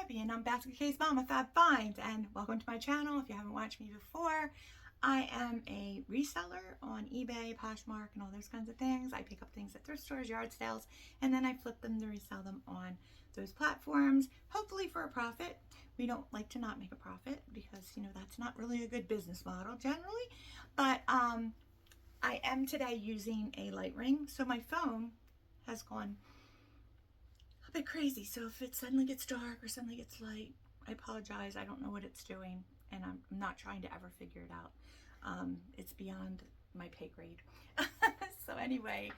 Debbie and I'm IYKYK Mine with Fab Finds, and welcome to my channel. If you haven't watched me before, I am a reseller on eBay, Poshmark, and all those kinds of things. I pick up things at thrift stores, yard sales, and then I flip them to resell them on those platforms, hopefully for a profit. We don't like to not make a profit because, you know, that's not really a good business model generally. But I am today using a light ring, so my phone has gone a bit crazy. So if it suddenly gets dark or suddenly gets light, I apologize. I don't know what it's doing, and I'm not trying to ever figure it out. It's beyond my pay grade. So anyway,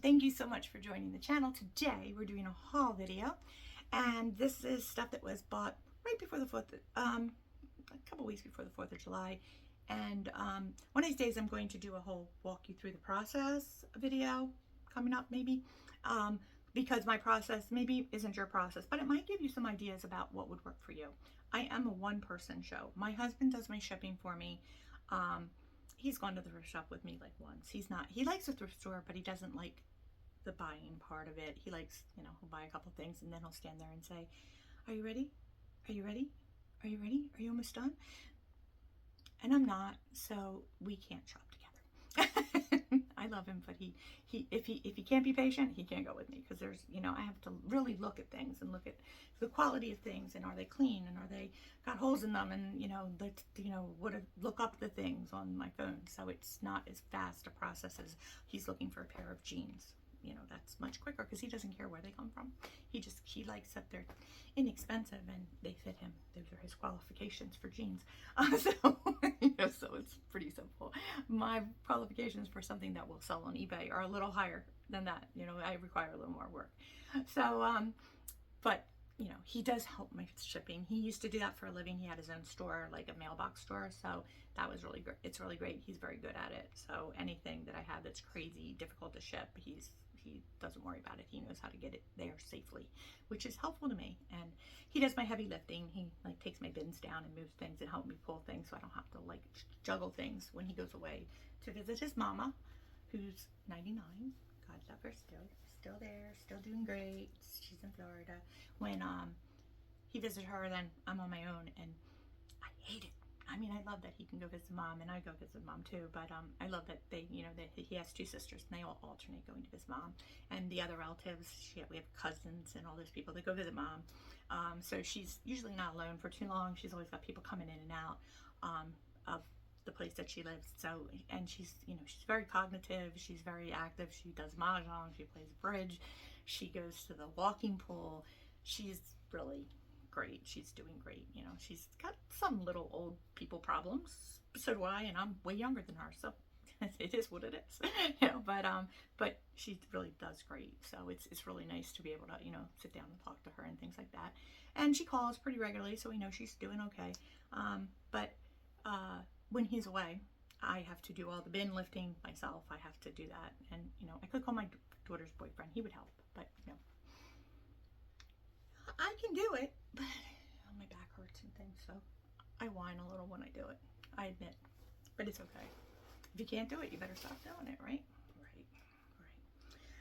thank you so much for joining the channel. Today we're doing a haul video, and this is stuff that was bought right before the 4th, a couple weeks before the 4th of July. And one of these days I'm going to do a whole walk you through the process video coming up maybe. Because my process maybe isn't your process, but it might give you some ideas about what would work for you. I am a one-person show. My husband does my shipping for me. He's gone to the thrift shop with me like once. He likes the thrift store, but he doesn't like the buying part of it. He likes, you know, he'll buy a couple things and then he'll stand there and say, "Are you ready? Are you ready? Are you ready? Are you almost done?" And I'm not, so we can't shop together. I love him, but if he can't be patient, he can't go with me, because there's, you know, I have to really look at things and look at the quality of things, and are they clean, and are they got holes in them, and look up the things on my phone. So it's not as fast a process as he's looking for a pair of jeans. You know, that's much quicker because he doesn't care where they come from. He likes that they're inexpensive and they fit him. Those are his qualifications for jeans. So it's pretty simple. My qualifications for something that will sell on eBay are a little higher than that. You know, I require a little more work. So, but you know, he does help my shipping. He used to do that for a living. He had his own store, like a mailbox store. So that was really great. It's really great. He's very good at it. So anything that I have that's crazy, difficult to ship, he doesn't worry about it. He knows how to get it there safely, which is helpful to me. And he does my heavy lifting. He like takes my bins down and moves things and help me pull things, so I don't have to like juggle things when he goes away to visit his mama, who's 99. God love her, still there, still doing great. She's in Florida. When he visits her, then I'm on my own, and I hate it. I mean, I love that he can go visit mom, and I go visit mom too, but I love that he has two sisters, and they all alternate going to visit mom, and the other relatives, we have cousins and all those people that go visit mom. So she's usually not alone for too long. She's always got people coming in and out of the place that she lives. So, and she's very cognitive, she's very active, she does mahjong, she plays bridge, she goes to the walking pool. She's really great. She's doing great. You know, she's got some little old people problems. So do I, and I'm way younger than her. So it is what it is. You know, but she really does great. So it's really nice to be able to, you know, sit down and talk to her and things like that. And she calls pretty regularly, so we know she's doing okay. But when he's away, I have to do all the bin lifting myself. I have to do that. And, you know, I could call my daughter's boyfriend. He would help, but, you know, I can do it, but my back hurts and things, so I whine a little when I do it. I admit, but it's okay. If you can't do it, you better stop doing it, right? Right.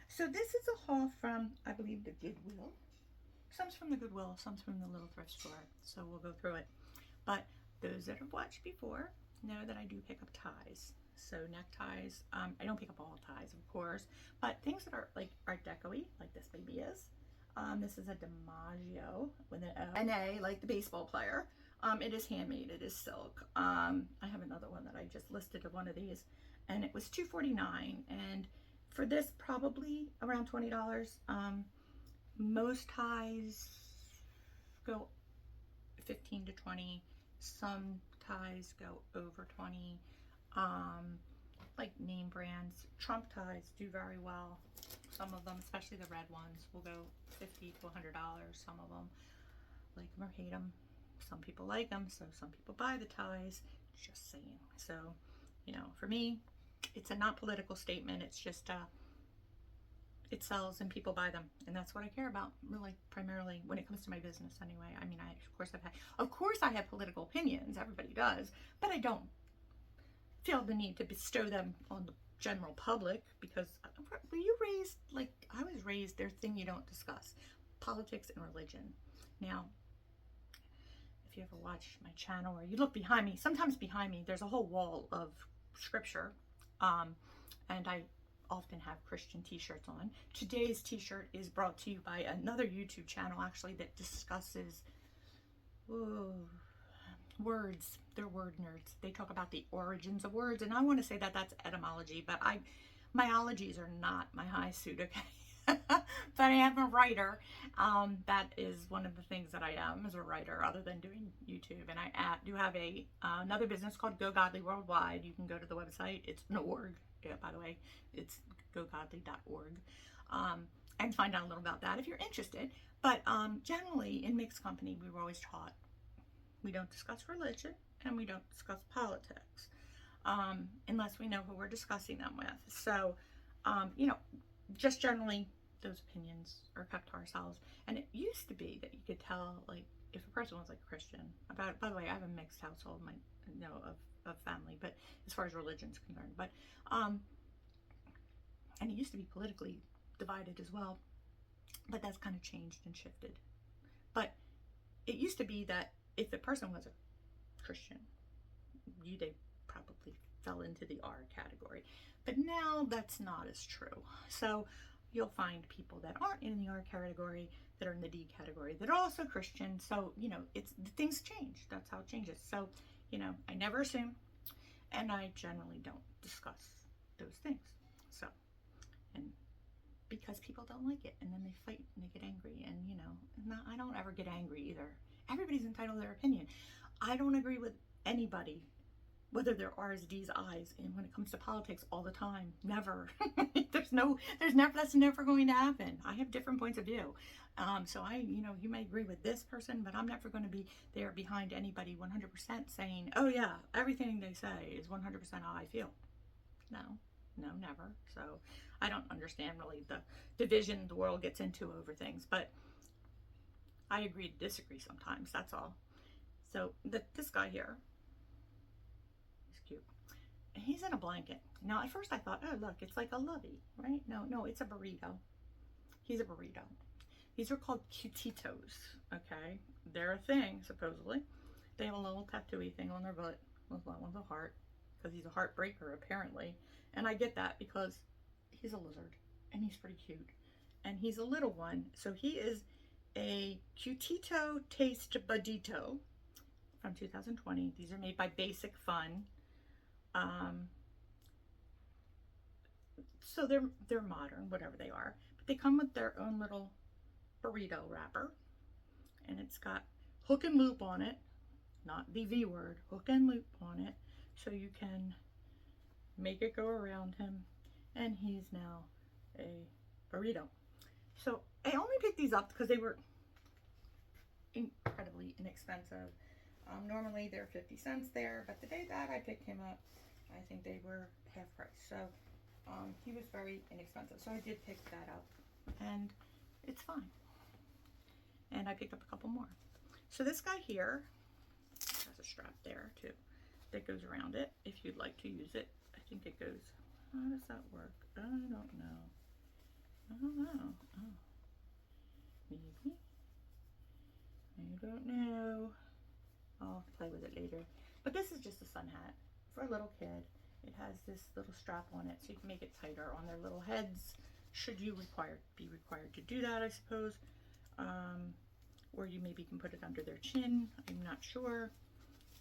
So this is a haul from, I believe, the Goodwill. Some's from the Goodwill, some's from the little thrift store. So we'll go through it. But those that have watched before know that I do pick up ties. So neckties, I don't pick up all ties, of course, but things that are like Art Deco-y, like this baby is. This is a DiMaggio with an A, like the baseball player. It is handmade. It is silk. I have another one that I just listed of one of these, and it was $2.49. And for this, probably around $20. Most ties go 15 to 20. Some ties go over 20. Like name brands. Trunk ties do very well. Some of them, especially the red ones, will go $50 to $100. Some of them like them or hate them. Some people like them, so some people buy the ties. Just saying. So, you know, for me, it's a not political statement. It's just it sells and people buy them, and that's what I care about, really, primarily when it comes to my business. Anyway, I mean, of course I have political opinions. Everybody does, but I don't feel the need to bestow them on the general public, because were you raised like I was raised? There's a thing you don't discuss: politics and religion. Now, if you ever watch my channel or you look behind me, sometimes behind me there's a whole wall of scripture, and I often have Christian t-shirts on. Today's t-shirt is brought to you by another YouTube channel actually that discusses words. They're word nerds. They talk about the origins of words, and I want to say that that's etymology, but myologies are not my high suit, okay? But I am a writer. That is one of the things that I am, as a writer, other than doing YouTube. And I do have another business called Go Godly Worldwide. You can go to the website. It's an org. Yeah, by the way, it's gogodly.org, and find out a little about that if you're interested. But generally, in mixed company, we were always taught we don't discuss religion and we don't discuss politics unless we know who we're discussing them with. So, you know, just generally, those opinions are kept to ourselves. And it used to be that you could tell, like, if a person was like a Christian. By the way, I have a mixed household, of family, but as far as religion's concerned, but and it used to be politically divided as well, but that's kind of changed and shifted. But it used to be that if the person was a Christian, they probably fell into the R category. But now that's not as true. So you'll find people that aren't in the R category, that are in the D category, that are also Christian. So, you know, things change. That's how it changes. So, you know, I never assume, and I generally don't discuss those things. So, and because people don't like it, and then they fight and they get angry, and, you know, I don't ever get angry either. Everybody's entitled to their opinion. I don't agree with anybody, whether they're R's, D's, I's, and when it comes to politics all the time. Never. That's never going to happen. I have different points of view. So you may agree with this person, but I'm never going to be there behind anybody 100% saying, oh yeah, everything they say is 100% how I feel. No, never. So I don't understand really the division the world gets into over things, but I agree to disagree sometimes, that's all. So this guy here, he's cute. He's in a blanket. Now, at first I thought, oh, look, it's like a lovey, right? No, it's a burrito. He's a burrito. These are called cutitos, okay? They're a thing, supposedly. They have a little tattooy thing on their butt with a heart, because he's a heartbreaker, apparently. And I get that because he's a lizard, and he's pretty cute. And he's a little one, so he is a Cutito Taste Budito from 2020. These are made by Basic Fun. So they're modern, whatever they are. But they come with their own little burrito wrapper. And it's got hook and loop on it. Not the V word, hook and loop on it. So you can make it go around him. And he's now a burrito. So I only picked these up because they were incredibly inexpensive. Normally they're 50 cents there, but the day that I picked him up, I think they were half price. So he was very inexpensive. So I did pick that up, and it's fine. And I picked up a couple more. So this guy here has a strap there too that goes around it if you'd like to use it. I think it goes, how does that work? I don't know. Oh, maybe. I don't know. I'll play with it later. But this is just a sun hat for a little kid. It has this little strap on it so you can make it tighter on their little heads, should you be required to do that, I suppose. Or you maybe can put it under their chin. I'm not sure.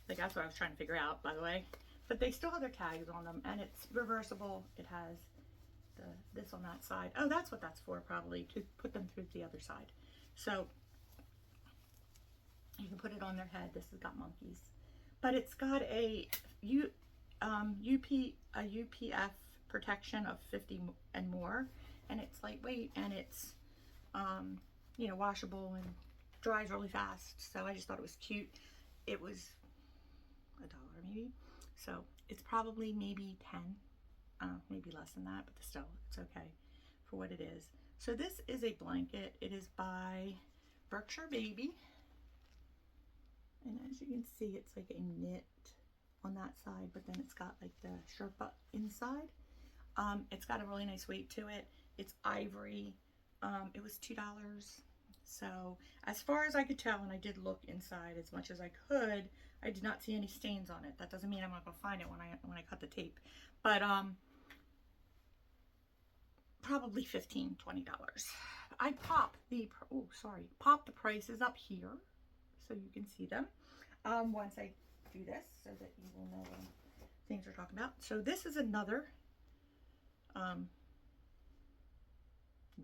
Like, that's what I was trying to figure out, by the way. But they still have their tags on them, and it's reversible. It has this on that side. Oh, that's what that's for, probably, to put them through the other side. So you can put it on their head. This has got monkeys, but it's got a UPF protection of 50 and more, and it's lightweight, and it's washable and dries really fast. So I just thought it was cute. It was $1 maybe, so it's probably maybe 10, maybe less than that, but still, it's okay for what it is. So this is a blanket. It is by Berkshire Baby, and as you can see, it's like a knit on that side, but then it's got like the Sherpa inside. It's got a really nice weight to it. It's ivory. It was $2, So as far as I could tell, and I did look inside as much as I could, I did not see any stains on it. That doesn't mean I'm not gonna find it when I cut the tape, but probably $15–20. I pop the prices up here so you can see them once I do this, so that you will know what things we're talking about. So this is another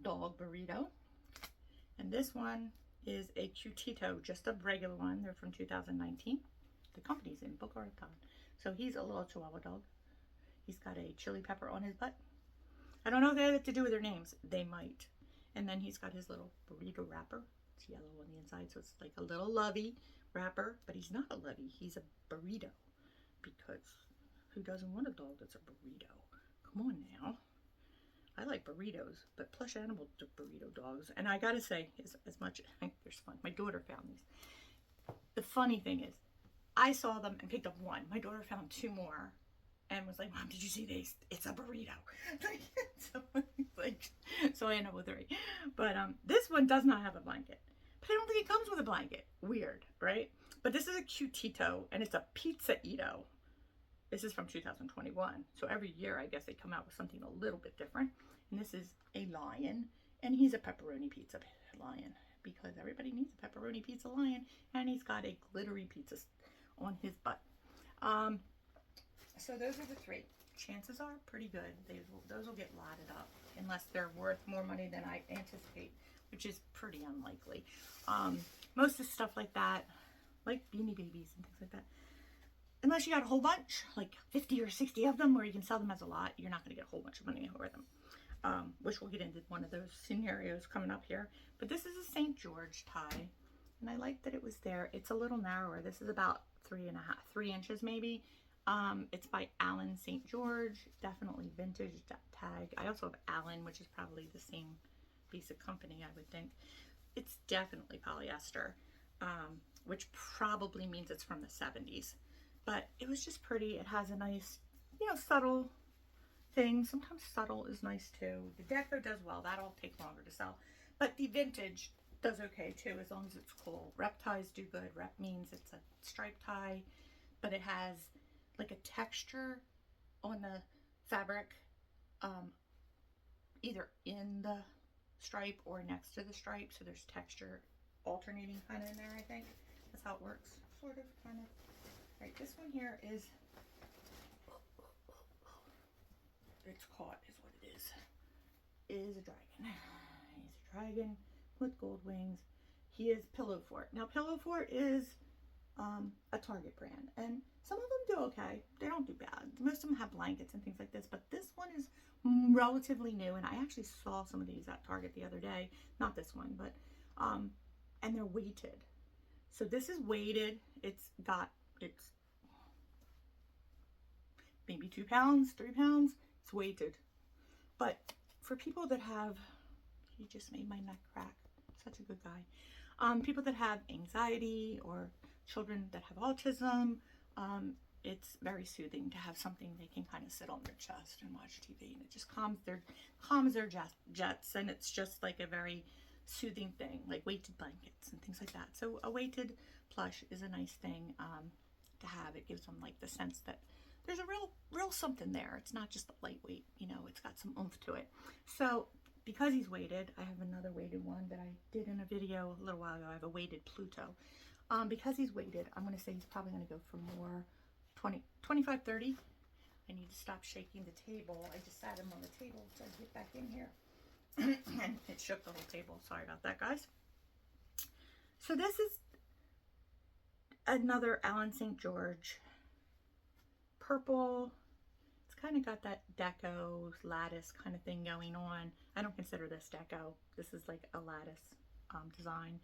dog burrito, and this one is a Cutito, just a regular one. They're from 2019. The company's in Boca Raton. So he's a little Chihuahua dog. He's got a chili pepper on his butt. I don't know if they have to do with their names. They might. And then he's got his little burrito wrapper. It's yellow on the inside, so it's like a little lovey wrapper, but he's not a lovey. He's a burrito, because who doesn't want a dog that's a burrito? Come on now. I like burritos, but plush animal burrito dogs. And I gotta say, as much, there's fun. My daughter found these. The funny thing is, I saw them and picked up one. My daughter found two more and was like, Mom, did you see these? It's a burrito. So I ended up with three. But this one does not have a blanket. But I don't think it comes with a blanket. Weird, right? But this is a Cutito, and it's a Pizza-ito. This is from 2021. So every year, I guess they come out with something a little bit different. And this is a lion, and he's a pepperoni pizza lion, because everybody needs a pepperoni pizza lion, and he's got a glittery pizza on his butt. So those are the three. Chances are pretty good. Those will get lotted up, unless they're worth more money than I anticipate, which is pretty unlikely. Most of the stuff like that, like Beanie Babies and things like that, unless you got a whole bunch, like 50 or 60 of them, where you can sell them as a lot, you're not going to get a whole bunch of money for them. Which we'll get into one of those scenarios coming up here. But this is a St. George tie, and I like that it was there. It's a little narrower. This is about 3 inches maybe. It's by Alan St. George, definitely vintage tag. I also have Alan, which is probably the same basic company, I would think. It's definitely polyester, which probably means it's from the 70s. But it was just pretty. It has a nice, subtle thing. Sometimes subtle is nice too. The deco does well. That'll take longer to sell. But the vintage does okay too, as long as it's cool. Rep ties do good. Rep means it's a striped tie, but it has like a texture on the fabric, either in the stripe or next to the stripe. So there's texture alternating kind of in there, I think. That's how it works. Sort of, kind of. All right, this one here is, it's caught is what it is a dragon. He's a dragon with gold wings. He is Pillow Fort. Now Pillow Fort is a Target brand, and some of them do okay. They don't do bad. Most of them have blankets and things like this, but this one is relatively new, and I actually saw some of these at Target the other day. Not this one, but and they're weighted. So this is weighted. It's maybe 2 pounds, 3 pounds. It's weighted. But for people that have, he just made my neck crack. Such a good guy. People that have anxiety or children that have autism, it's very soothing to have something they can kind of sit on their chest and watch TV, and it just calms their jets, and it's just like a very soothing thing, like weighted blankets and things like that. So a weighted plush is a nice thing to have. It gives them like the sense that there's a real something there. It's not just lightweight, it's got some oomph to it. So because he's weighted, I have another weighted one that I did in a video a little while ago. I have a weighted Pluto. Because he's weighted, I'm going to say he's probably going to go for more 25, 30. I need to stop shaking the table. I just sat him on the table so I get back in here. And it shook the whole table. Sorry about that, guys. So this is another Alan St. George. Purple. It's kind of got that deco lattice kind of thing going on. I don't consider this deco. This is like a lattice design.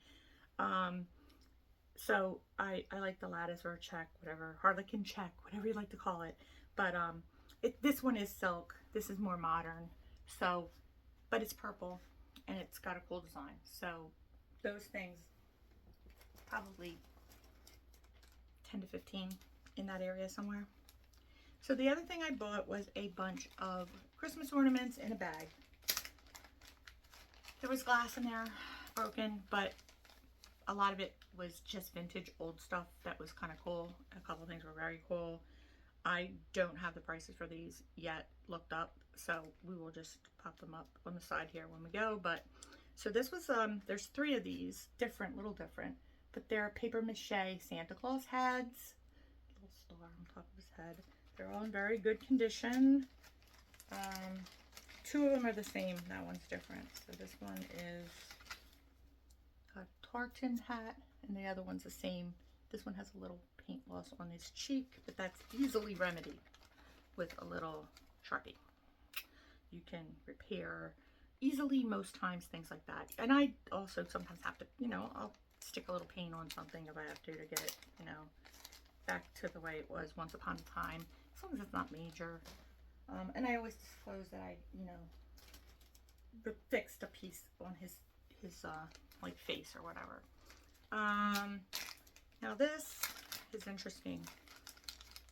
So I like the lattice or check, whatever, harlequin check, whatever you like to call it. But this one is silk. This is more modern. So, but it's purple and it's got a cool design. So those things, probably 10 to 15 in that area somewhere. So the other thing I bought was a bunch of Christmas ornaments in a bag. There was glass in there, broken, but a lot of it was just vintage old stuff that was kind of cool. A couple things were very cool. I don't have the prices for these yet looked up, so we will just pop them up on the side here when we go. But so this was there's 3 of these, little different, but they're paper mache Santa Claus heads. Little star on top of his head. They're all in very good condition. 2 of them are the same. That one's different. So this one is a tartan hat, and the other one's the same. This one has a little paint loss on his cheek, but that's easily remedied with a little Sharpie. You can repair easily most times things like that. And I also sometimes have to, you know, I'll stick a little paint on something if I have to get it, you know, back to the way it was once upon a time, as long as it's not major. And I always disclose that I, you know, fixed a piece on his like face or whatever. Now this is interesting.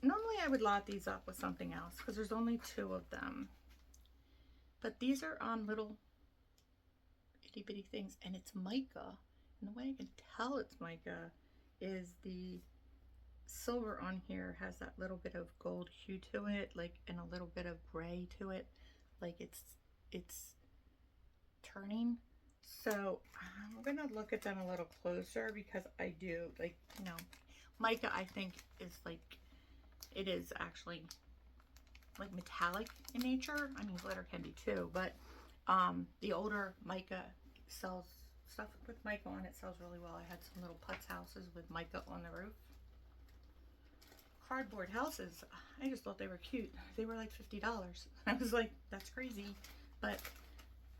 Normally I would lot these up with something else because there's only 2 of them. But these are on little itty bitty things, and it's mica. And the way I can tell it's mica is the silver on here has that little bit of gold hue to it, like, and a little bit of gray to it, like it's turning. So I'm gonna look at them a little closer because I do, like, you know, mica I think is like, it is actually like metallic in nature. I mean, glitter can be too, but the older mica sells, stuff with mica on it sells really well. I had some little putz houses with mica on the roof. Cardboard houses, I just thought they were cute. They were like $50. I was like, that's crazy, but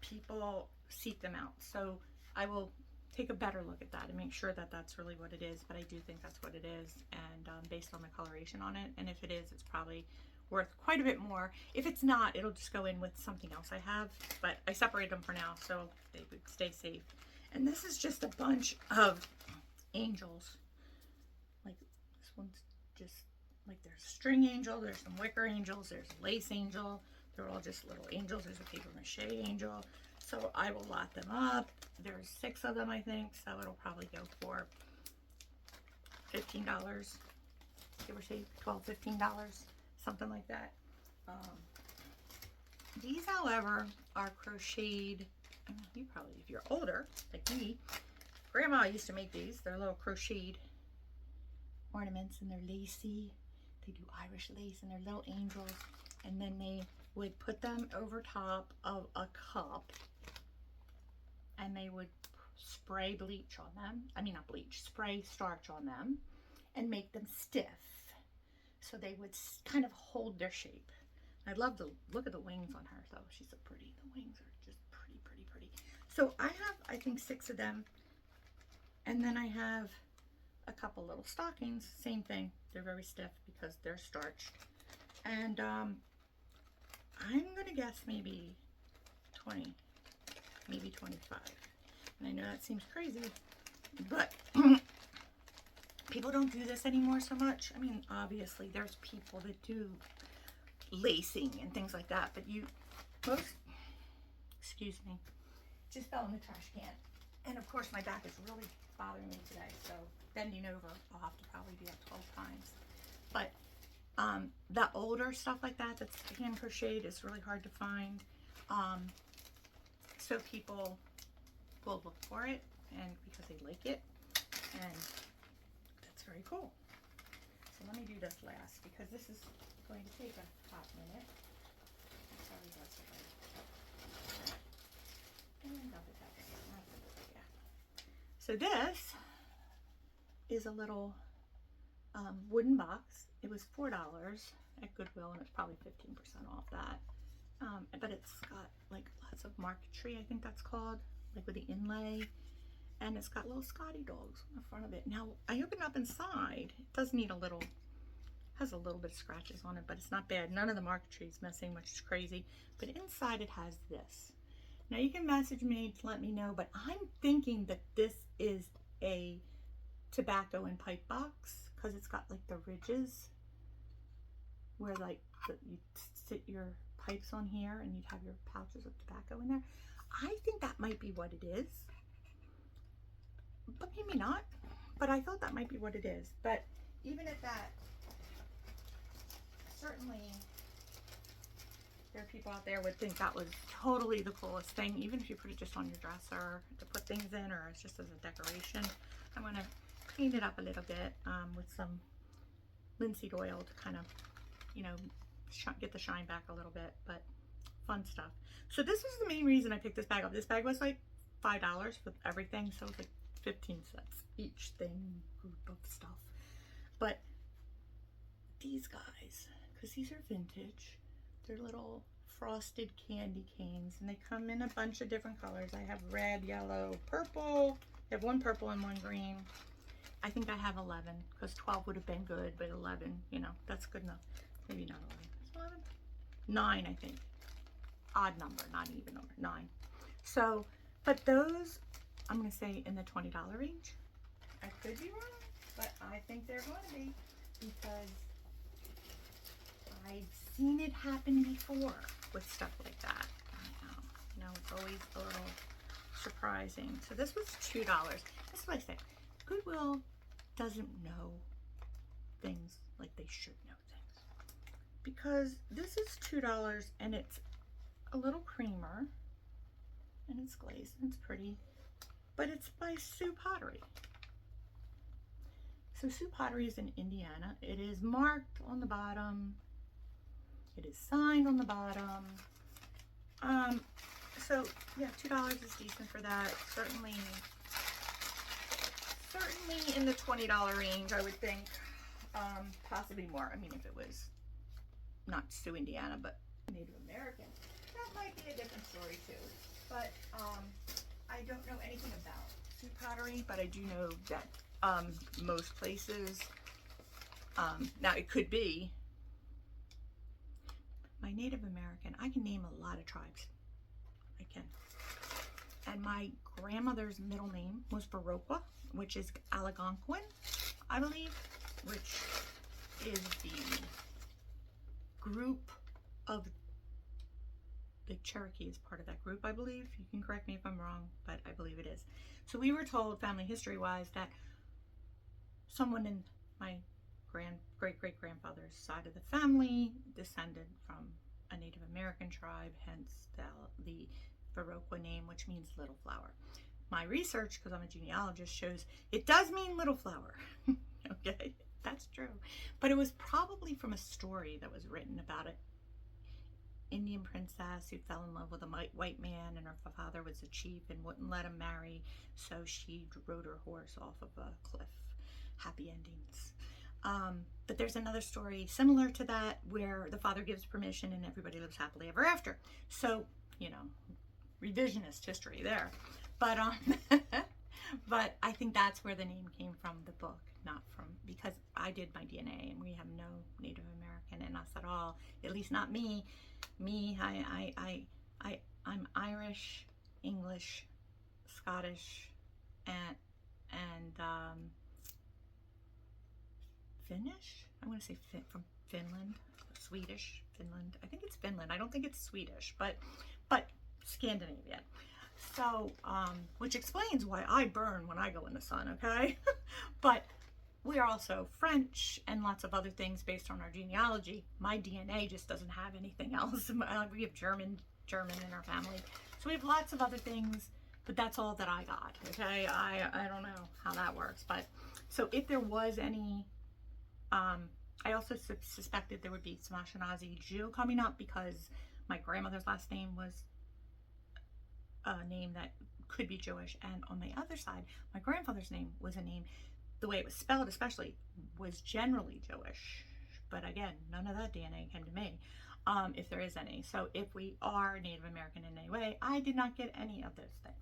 people seek them out. So I will take a better look at that and make sure that that's really what it is, but I do think that's what it is, and based on the coloration on it, and if it is, it's probably worth quite a bit more. If it's not, it'll just go in with something else I have, but I separated them for now so they would stay safe. And this is just a bunch of angels. Like, this one's just like, there's a string angel, there's some wicker angels, there's a lace angel. They're all just little angels. There's a paper mache angel. So I will lot them up. There's 6 of them, I think, so it'll probably go for $15, give or take, $12, $15, something like that. These, however, are crocheted. I mean, you probably, if you're older, like me, Grandma used to make these. They're little crocheted ornaments, and they're lacy. They do Irish lace, and they're little angels. And then they would put them over top of a cup, and they would spray bleach on them. I mean, not bleach, spray starch on them, and make them stiff. So they would kind of hold their shape. I love the look at the wings on her, though. She's so pretty. The wings are just pretty, pretty, pretty. So I have, I think, 6 of them. And then I have a couple little stockings. Same thing. They're very stiff because they're starched. And I'm going to guess maybe 20, maybe 25. And I know that seems crazy, but people don't do this anymore so much. I mean, obviously, there's people that do lacing and things like that, but most, excuse me, just fell in the trash can. And of course, my back is really bothering me today, so bending over, I'll have to probably do that 12 times. But the older stuff like that, that's hand crocheted, is really hard to find. So people will look for it, and because they like it, and that's very cool. So let me do this last, because this is going to take a hot minute. Sorry, that's okay. And double tap it. Yeah. So this is a little wooden box. It was $4 at Goodwill, and it's probably 15% off that. But it's got like lots of marquetry, I think that's called, like with the inlay, and it's got little Scotty dogs on the front of it. Now I opened up inside. It does need a little, has a little bit of scratches on it, but it's not bad. None of the marquetry is missing, which is crazy. But inside it has this. Now you can message me to let me know, but I'm thinking that this is a tobacco and pipe box, because it's got like the ridges where like you sit your pipes on here, and you'd have your pouches of tobacco in there. I think that might be what it is. but maybe not. But I thought that might be what it is. But even at that, certainly there are people out there would think that was totally the coolest thing, even if you put it just on your dresser to put things in, or it's just as a decoration. I'm going to clean it up a little bit with some linseed oil to kind of, you know, get the shine back a little bit, but fun stuff. So this was the main reason I picked this bag up. This bag was like $5 for everything, so it was like 15 cents each group of stuff. But these guys, because these are vintage, they're little frosted candy canes, and they come in a bunch of different colors. I have red, yellow, purple. I have one purple and one green. I think I have 11, because 12 would have been good, but 11, you know, that's good enough. Maybe not 11. Is it 11? 9, I think. Odd number, not even number. 9. So, but those, I'm going to say in the $20 range. I could be wrong, but I think they're going to be, because I've seen it happen before with stuff like that. You know, it's always a little surprising. So this was $2. This is what I say. Goodwill doesn't know things like they should know things, because this is $2 and it's a little creamer and it's glazed and it's pretty, but it's by Sue Pottery. So Sue Pottery is in Indiana. It is marked on the bottom. It is signed on the bottom. So yeah, $2 is decent for that. Certainly in the $20 range, I would think. Possibly more. I mean, if it was not Sioux, Indiana, but Native American, that might be a different story too. But I don't know anything about Sioux Pottery, but I do know that most places, now it could be my Native American. I can name a lot of tribes. I can. And my grandmother's middle name was Baroqua, which is Algonquin, I believe, which is the group of, the Cherokee is part of that group, I believe. You can correct me if I'm wrong, but I believe it is. So we were told, family history-wise, that someone in my great-great-grandfather's side of the family descended from a Native American tribe, hence the Baroqua name, which means little flower. My research, because I'm a genealogist, shows it does mean little flower. Okay, that's true. But it was probably from a story that was written about an Indian princess who fell in love with a white man, and her father was a chief and wouldn't let him marry, so she rode her horse off of a cliff. Happy endings. But there's another story similar to that where the father gives permission and everybody lives happily ever after. So, you know, revisionist history there. But but I think that's where the name came from, the book, not from, because I did my DNA and we have no Native American in us at all. At least not me. I'm Irish, English, Scottish, and Finnish. I'm going to say from Finland, Swedish, Finland. I think it's Finland. I don't think it's Swedish, but Scandinavian. So, which explains why I burn when I go in the sun, okay? But we are also French and lots of other things based on our genealogy. My DNA just doesn't have anything else. We have German in our family. So we have lots of other things, but that's all that I got, okay? I don't know how that works, but so if there was any, I also suspected there would be some Ashkenazi Jew coming up because my grandmother's last name was a name that could be Jewish, and on the other side, my grandfather's name was a name, the way it was spelled especially, was generally Jewish. But again, none of that DNA came to me, if there is any. So if we are Native American in any way, I did not get any of those things.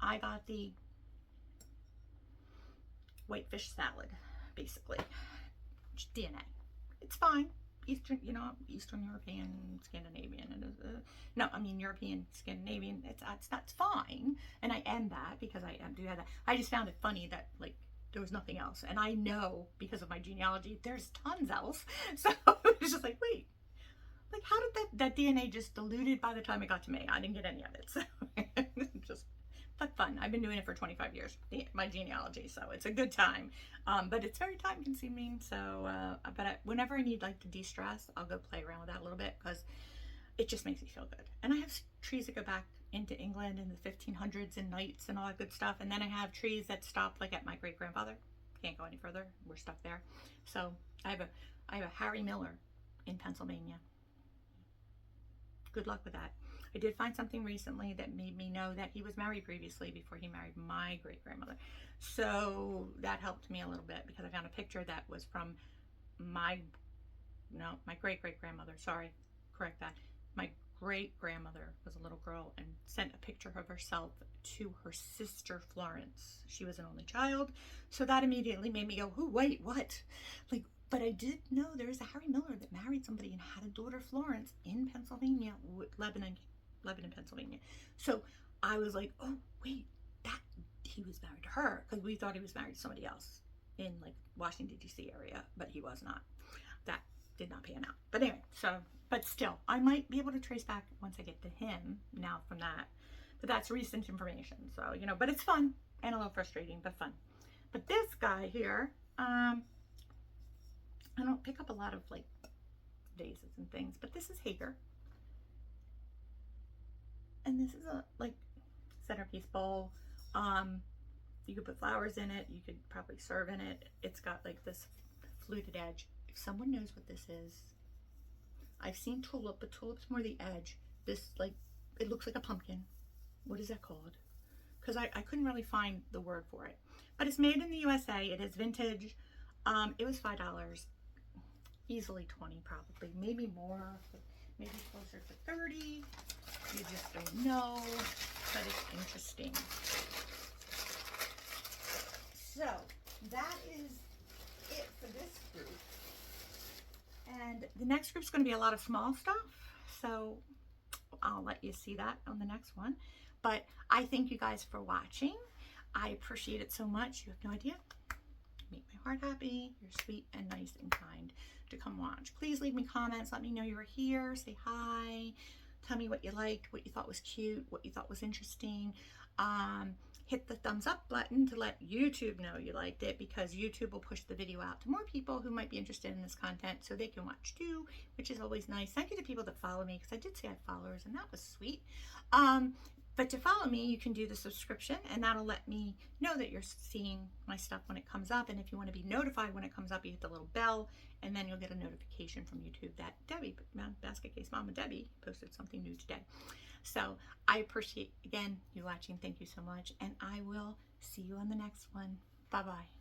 I got the white fish salad, basically. DNA. It's fine. Eastern, you know, Eastern European, Scandinavian, and no, I mean European, Scandinavian. That's fine, and I am that because I do have that. I just found it funny that like there was nothing else, and I know because of my genealogy, there's tons else. So it was just like, wait, like how did that DNA just diluted by the time it got to me? I didn't get any of it. So just but fun. I've been doing it for 25 years, my genealogy, so it's a good time. But it's very time consuming. So, whenever I need like to de-stress, I'll go play around with that a little bit because it just makes me feel good. And I have trees that go back into England in the 1500s and knights and all that good stuff. And then I have trees that stop like at my great grandfather. Can't go any further. We're stuck there. So I have a Harry Miller in Pennsylvania. Good luck with that. I did find something recently that made me know that he was married previously before he married my great grandmother. So that helped me a little bit because I found a picture that was from my great great grandmother. Sorry, correct that. My great grandmother was a little girl and sent a picture of herself to her sister Florence. She was an only child. So that immediately made me go, oh, wait, what? Like, but I did know there was a Harry Miller that married somebody and had a daughter Florence in Pennsylvania, Lebanon, Pennsylvania. So I was like, oh, wait, that he was married to her because we thought he was married to somebody else in like Washington, D.C. area, but he was not. That did not pan out. But anyway, so, but still, I might be able to trace back once I get to him now from that. But that's recent information. So, but it's fun and a little frustrating, but fun. But this guy here, I don't pick up a lot of like vases and things, but this is Hager. And this is a like centerpiece bowl. You could put flowers in it. You could probably serve in it. It's got like this fluted edge. If someone knows what this is, I've seen tulip, but tulip's more the edge. This like, it looks like a pumpkin. What is that called? Because I couldn't really find the word for it. But it's made in the USA. It is vintage. It was $5. Easily 20 probably. Maybe more. Maybe closer to 30. You just don't know. But it's interesting. So that is it for this group. And the next group's going to be a lot of small stuff. So I'll let you see that on the next one. But I thank you guys for watching. I appreciate it so much. You have no idea. Make my heart happy. You're sweet and nice and kind to come watch. Please leave me comments. Let me know you were here. Say hi. Tell me what you liked, what you thought was cute, what you thought was interesting. Hit the thumbs up button to let YouTube know you liked it, because YouTube will push the video out to more people who might be interested in this content so they can watch too, which is always nice. Thank you to people that follow me, because I did say I have followers and that was sweet. But to follow me, you can do the subscription, and that'll let me know that you're seeing my stuff when it comes up. And if you want to be notified when it comes up, you hit the little bell, and then you'll get a notification from YouTube that Debbie, Basket Case Mama Debbie, posted something new today. So I appreciate, again, you watching. Thank you so much, and I will see you on the next one. Bye-bye.